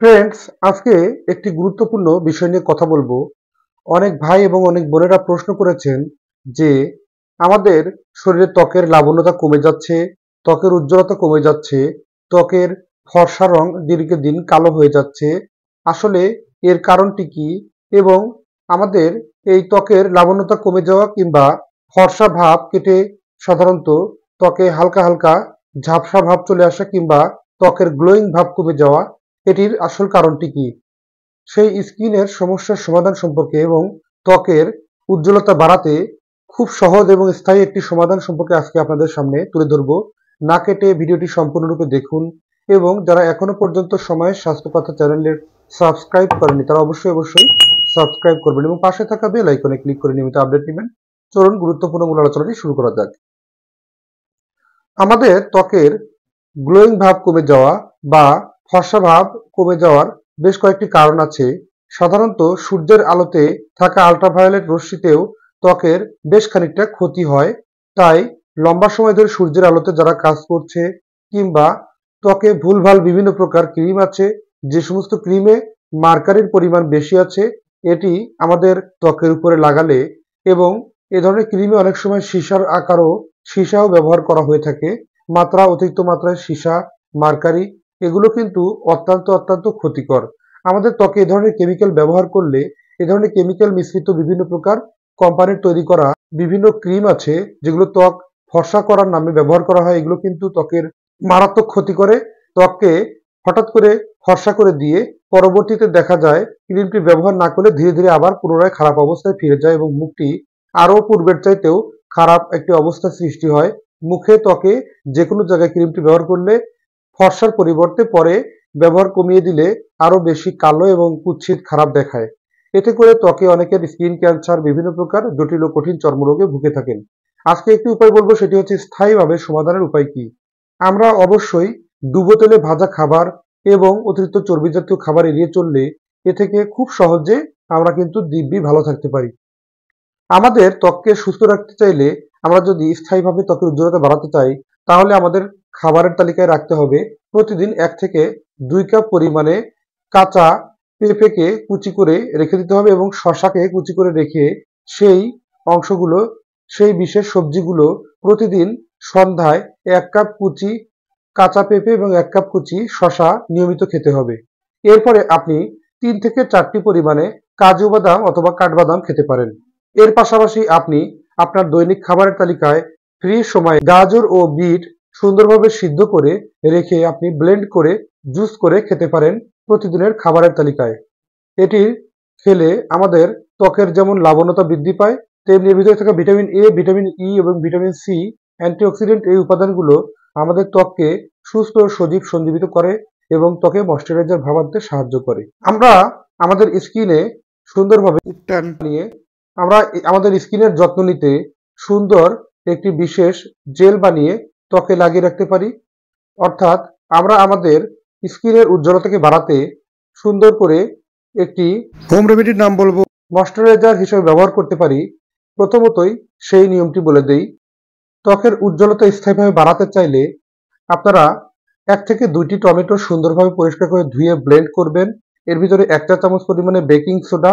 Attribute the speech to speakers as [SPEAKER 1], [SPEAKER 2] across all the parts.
[SPEAKER 1] Friends, আজকে একটি গুরুত্বপূর্ণ বিষয় নিয়ে কথা বলবো। অনেক ভাই এবং অনেক বোনেরা প্রশ্ন করেছেন যে আমাদের শরীরে ত্বকের লাবণ্যতা কমে যাচ্ছে, ত্বকের উজ্জ্বলতা কমে যাচ্ছে, ত্বকের ফর্সা রং দিনকে দিন কালো হয়ে যাচ্ছে। আসলে এর কারণটি কি? এবং আমাদের এই ত্বকের লাবণ্যতা কমে যাওয়া কিংবা ফর্সা ভাব কেটে সাধারণত ত্বকে হালকা হালকা ঝাপসা ভাব চলে আসা কিংবা ত্বকের গ্লোয়িং ভাব কমে যাওয়া, এটির আসল কারণটি কি? সেই স্কিনের সমস্যার সমাধান সম্পর্কে এবং ত্বকের উজ্জ্বলতা বাড়াতে খুব সহজ এবং স্থায়ী একটি সমাধান সম্পর্কে আজকে আপনাদের সামনে তুলে ধরব। না কেটে ভিডিওটি সম্পূর্ণরূপে দেখুন এবং যারা এখনো পর্যন্ত সময়ের স্বাস্থ্য কথা চ্যানেলের সাবস্ক্রাইব করেনি তারা অবশ্যই সাবস্ক্রাইব করবেন এবং পাশে থাকা বেল আইকনে ক্লিক করে নিয়মিত আপডেট নেবেন। চলুন গুরুত্বপূর্ণ মূল আলোচনাটি শুরু করা যাক। আমাদের ত্বকের গ্লোয়িং ভাব কমে যাওয়া বা ফর্সা ভাব কমে যাওয়ার বেশ কয়েকটি কারণ আছে। সাধারণত সূর্যের আলোতে থাকা আল্ট্রাভায়োলেট রশ্মিতেও ত্বকের বেশ খানিকটা ক্ষতি হয়। তাই লম্বা সময় ধরে সূর্যের আলোতে যারা কাজ করছে কিংবা ত্বকে ভুলভাল বিভিন্ন প্রকার ক্রিম আছে, যে সমস্ত ক্রিমে মার্কারির পরিমাণ বেশি আছে, এটি আমাদের ত্বকের উপরে লাগালে এবং এ ধরনের ক্রিমে অনেক সময় সীসাও ব্যবহার করা হয়ে থাকে। অতিরিক্ত মাত্রায় সীসা, মার্কারি এগুলো কিন্তু অত্যন্ত ক্ষতিকর। আমাদের ত্বকে এ ধরনের কেমিক্যাল ব্যবহার করলে, এ ধরনের কেমিক্যাল মিশ্রিত বিভিন্ন প্রকার কোম্পানির তৈরি করা বিভিন্ন ক্রিম আছে যেগুলো ত্বক ফর্সা করার নামে ব্যবহার করা হয়, এগুলো কিন্তু ত্বকের মারাত্মক ক্ষতি করে। ত্বককে হঠাৎ করে ফর্সা করে দিয়ে পরবর্তীতে দেখা যায় ক্রিমটি ব্যবহার না করলে ধীরে ধীরে আবার পুনরায় খারাপ অবস্থায় ফিরে যায় এবং মুখটি আরো পূর্বের চাইতেও খারাপ একটি অবস্থার সৃষ্টি হয়। মুখে, ত্বকে যেকোনো জায়গায় ক্রিমটি ব্যবহার করলে ফর্সার পরিবর্তে পরে ব্যবহার কমিয়ে দিলে আরো বেশি কালো এবং কুৎসিত খারাপ দেখায়। এতে করে ত্বকে অনেকের স্কিন ক্যান্সার, বিভিন্ন প্রকার জটিল ও কঠিন চর্মরোগে ভুগে থাকেন। আজকে একটি উপায় বলবো, সেটি হচ্ছে স্থায়ীভাবে সমাধানের উপায় কি। আমরা অবশ্যই ডুবো তেলে ভাজা খাবার এবং অতিরিক্ত চর্বি জাতীয় খাবার এড়িয়ে চললে এ থেকে খুব সহজে আমরা কিন্তু দিব্যি ভালো থাকতে পারি। আমাদের ত্বককে সুস্থ রাখতে চাইলে, আমরা যদি স্থায়ীভাবে ত্বকের উজ্জ্বলতা বাড়াতে চাই, তাহলে আমাদের খাবারের তালিকায় রাখতে হবে প্রতিদিন 1 থেকে 2 কাপ পরিমাণে কাঁচা পেঁপেকে কুচি করে রেখে দিতে হবে এবং শসাকে কুচি করে রেখে সেই অংশগুলো, সেই বিশেষ সবজিগুলো প্রতিদিন সন্ধ্যায় 1 কাপ কুচি কাঁচা পেঁপে এবং 1 কাপ কুচি শসা নিয়মিত খেতে হবে। এরপরে আপনি 3 থেকে 4টি পরিমাণে কাজু বাদাম অথবা কাঠবাদাম খেতে পারেন। এর পাশাপাশি আপনি আপনার দৈনিক খাবারের তালিকায় ফ্রি সময়ে গাজর ও বিট সুন্দরভাবে সিদ্ধ করে রেখে আপনি ব্লেন্ড করে জুস করে খেতে পারেন প্রতিদিনের খাবারের তালিকায়। এটি খেলে আমাদের ত্বকের যেমন লাবণ্যতা বৃদ্ধি পায়, তেমনি এর ভিতরে থাকা ভিটামিন এ, ভিটামিন ই এবং ভিটামিন সি, অ্যান্টিঅক্সিডেন্ট, এই উপাদানগুলো আমাদের ত্বককে সুস্থ ও সজীব সঞ্জীবিত করে এবং ত্বকে ময়শ্চারাইজার ভাব আনতে সাহায্য করে। আমরা আমাদের স্কিনে সুন্দরভাবে উবটান নিয়ে আমরা আমাদের স্কিনের যত্ন নিতে সুন্দর একটি বিশেষ জেল বানিয়ে ত্বকে লাগিয়ে রাখতে পারি। অর্থাৎ আমরা আমাদের স্কিনের উজ্জ্বলতাকে বাড়াতে সুন্দর করে একটি হোম রেমেডির নাম বলবো, ময়শ্চারাইজার হিসেবে ব্যবহার করতে পারি। প্রথমতই সেই নিয়মটি বলে দেই। ত্বকের উজ্জ্বলতা স্থায়ীভাবে বাড়াতে চাইলে আপনারা 1 থেকে 2টি টমেটো সুন্দরভাবে পরিষ্কার করে ধুয়ে ব্লেন্ড করবেন। এর ভিতরে 1 চা চামচ পরিমাণে বেকিং সোডা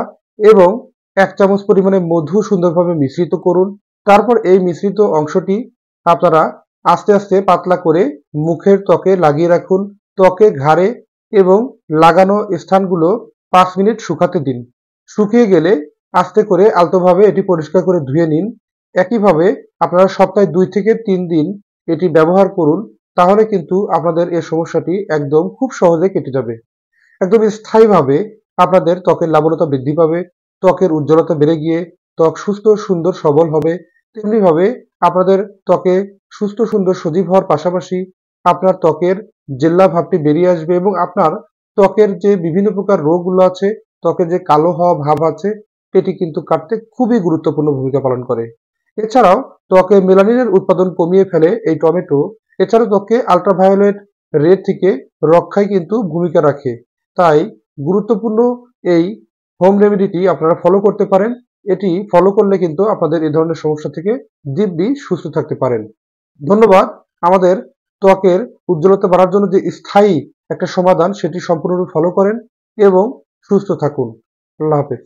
[SPEAKER 1] এবং 1 চামচ পরিমাণে মধু সুন্দরভাবে মিশ্রিত করুন। তারপর এই মিশ্রিত অংশটি আপনারা আস্তে পাতলা করে মুখের ত্বকে লাগিয়ে রাখুন। ত্বকে, ঘাড়ে এবং লাগানো স্থানগুলো 5 মিনিট শুকাতে দিন। শুকিয়ে গেলে আস্তে করে আলতোভাবে এটি পরিষ্কার করে ধুয়ে নিন। একইভাবে আপনারা সপ্তাহে 2 থেকে 3 দিন এটি ব্যবহার করুন। তাহলে কিন্তু আপনাদের এই সমস্যাটি একদম খুব সহজে কেটে যাবে। একদম স্থায়ীভাবে আপনাদের ত্বকের লাবণ্যতা বৃদ্ধি পাবে, ত্বকের উজ্জ্বলতা বেড়ে গিয়ে ত্বক সুস্থ, সুন্দর, সবল হবে। তেমনিভাবে আপনাদের ত্বকে সুস্থ, সুন্দর, সজীব হওয়ার পাশাপাশি আপনার ত্বকের জেল্লা ভাবটি বেরিয়ে আসবে এবং আপনার ত্বকের যে বিভিন্ন প্রকার রোগগুলো আছে, ত্বকে যে কালো হওয়া ভাব আছে, এটি কিন্তু কাটতে খুবই গুরুত্বপূর্ণ ভূমিকা পালন করে। এছাড়াও ত্বকে মেলানিনের উৎপাদন কমিয়ে ফেলে এই টমেটো। এছাড়াও ত্বককে আল্ট্রাভায়োলেট রে থেকে রক্ষায় কিন্তু ভূমিকা রাখে। তাই গুরুত্বপূর্ণ এই হোম রেমেডিটি আপনারা ফলো করতে পারেন। এটি ফলো করলে কিন্তু আপনাদের এই ধরনের সমস্যা থেকে দিব্যি সুস্থ থাকতে পারেন। ধন্যবাদ। আমাদের ত্বকের উজ্জ্বলতা বাড়ার জন্য যে স্থায়ী একটা সমাধান সেটি সম্পূর্ণরূপে ফলো করেন এবং সুস্থ থাকুন। আল্লাহ হাফেজ।